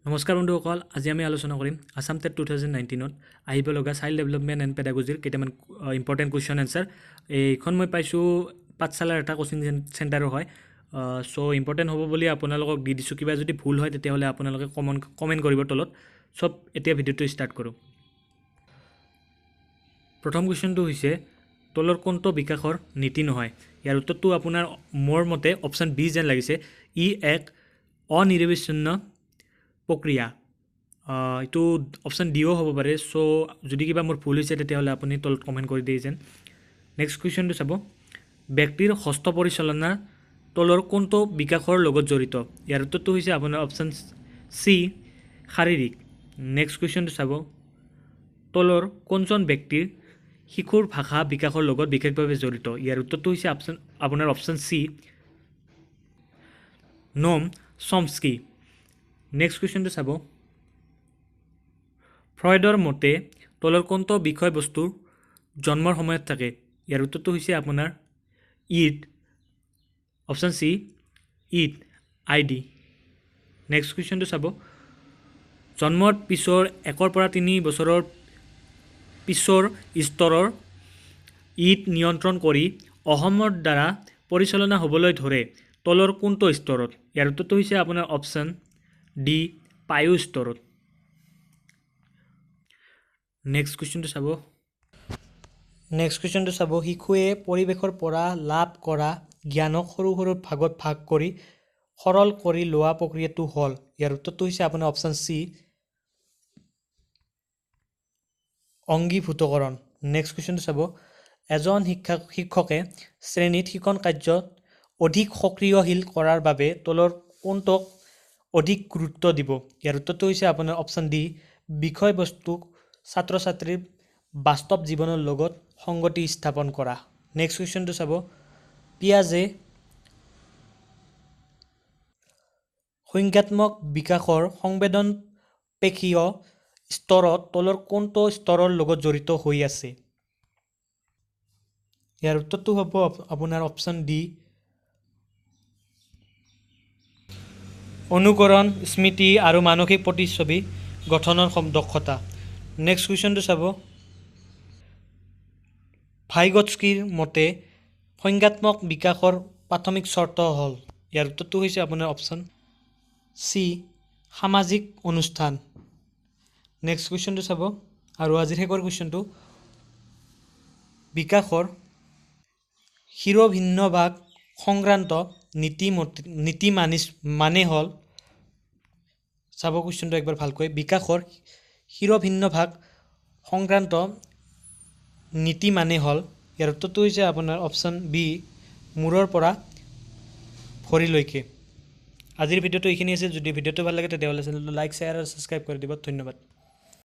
নমস্কাৰ বন্ধুসকল, আজি আমি আলোচনা কৰিম আসাম টেট 2019ত আহিব লগা চাইল্ড ডেভেলপমেণ্ট এণ্ড পেডাগজিৰ কেইটামান ইম্পৰ্টেণ্ট কুৱেশ্যন এনচাৰ। এইখন মই পাইছোঁ পাঠশালাৰ এটা কোচিং চেণ্টাৰৰ হয়। চ' ইম্পৰ্টেণ্ট হ'ব বুলি আপোনালোকক দি দিছোঁ। কিবা যদি ভুল হয় তেতিয়াহ'লে আপোনালোকে কমেণ্ট কৰিব তলত। চব এতিয়া ভিডিঅ'টো ষ্টাৰ্ট কৰোঁ। প্ৰথম কুৱেশ্যনটো হৈছে তলৰ কোনটো বিকাশৰ নীতি নহয়। ইয়াৰ উত্তৰটো আপোনাৰ মোৰ মতে অপশ্যন বি যেন লাগিছে। ই এক অনিৰবিচ্ছিন্ন প্ৰক্ৰিয়া। এইটো অপশ্যন ডিও হ'ব পাৰে। চ' যদি কিবা মোৰ ভুল হৈছে তেতিয়াহ'লে আপুনি তলত কমেণ্ট কৰি দিয়ে যেন। নেক্সট কুৱেশ্যনটো চাব, ব্যক্তিৰ হস্ত পৰিচালনা তলৰ কোনটো বিকাশৰ লগত জড়িত। ইয়াৰ উত্তৰটো হৈছে আপোনাৰ অপশ্যন চি শাৰীৰিক। নেক্সট কুৱেশ্যনটো চাব, তলৰ কোনজন ব্যক্তিৰ শিশুৰ ভাষা বিকাশৰ লগত বিশেষভাৱে জড়িত। ইয়াৰ উত্তৰটো হৈছে আপোনাৰ অপশ্যন চি নোম চমস্কি। নেক্সট কুৱেশ্যনটো চাব, ফ্ৰয়ডৰ মতে তলৰ কোনটো বিষয়বস্তুৰ জন্মৰ সময়ত থাকে। ইয়াৰ উত্তৰটো হৈছে আপোনাৰ ইড, অপশ্যন চি ইড ID। নেক্সট কুৱেশ্যনটো চাব, জন্মৰ পিছৰ 1 পৰা 3 বছৰৰ পিছৰ স্তৰৰ ইড নিয়ন্ত্ৰণ কৰি অসমৰ দ্বাৰা পৰিচালনা হ'বলৈ ধৰে তলৰ কোনটো স্তৰত। ইয়াৰ উত্তৰটো হৈছে আপোনাৰ অপশ্যন ডি পায়ু স্তৰত। নেক্সট কুৱেশ্যনটো চাব, শিশুৱে পৰিৱেশৰ পৰা লাভ কৰা জ্ঞানক সৰু সৰু ভাগত ভাগ কৰি সৰল কৰি লোৱা প্ৰক্ৰিয়াটো হ'ল। ইয়াৰ উত্তৰটো হৈছে আপোনাৰ অপশ্যন চি অংগীভূতকৰণ। নেক্সট কুৱেশ্যনটো চাব, এজন শিক্ষকে শ্ৰেণীত শিক্ষণ কাৰ্যত অধিক সক্ৰিয়শীল কৰাৰ বাবে তলৰ কোনটোক অধিক গুৰুত্ব দিব। ইয়াৰ উত্তৰটো হৈছে আপোনাৰ অপশ্যন ডি বিষয়বস্তুক ছাত্ৰ ছাত্ৰীৰ বাস্তৱ জীৱনৰ লগত সংগতি স্থাপন কৰা। নেক্সট কুৱেশ্যনটো চাব, পিয়াজে সংজ্ঞাত্মক বিকাশৰ সংবেদন পেশীয় স্তৰত তলৰ কোনটো স্তৰৰ লগত জড়িত হৈ আছে। ইয়াৰ উত্তৰটো হ'ব আপোনাৰ অপশ্যন ডি অনুকৰণ, স্মৃতি আৰু মানসিক প্ৰতিচ্ছবি গঠনৰ দক্ষতা। নেক্সট কুৱেশ্যনটো চাব, ভাইগটস্কিৰ মতে সংজ্ঞাত্মক বিকাশৰ প্ৰাথমিক চৰ্ত হ'ল। ইয়াৰ উত্তৰটো হৈছে আপোনাৰ অপশ্যন চি সামাজিক অনুষ্ঠান। নেক্সট কুৱেশ্যনটো চাব, আৰু আজিৰ শেষৰ কুৱেশ্যনটো, বিকাশৰ শিৰোভিন্নভাগ সংক্ৰান্ত নীতি মানে হ'ল। চাব কুৱেশ্যনটো একবাৰ ভালকৈ, বিকাশৰ শিৰোভিন্নভাগ সংক্ৰান্ত নীতি মানে হ'ল। ইয়াৰ উত্তৰটো হৈছে আপোনাৰ অপশ্যন বি মূৰৰ পৰা ভৰিলৈকে। আজিৰ ভিডিঅ'টো এইখিনি আছিল। যদি ভিডিঅ'টো ভাল লাগে তেতিয়াহ'লে চেনেলটো লাইক, শ্বেয়াৰ আৰু ছাবস্ক্ৰাইব কৰি দিব। ধন্যবাদ।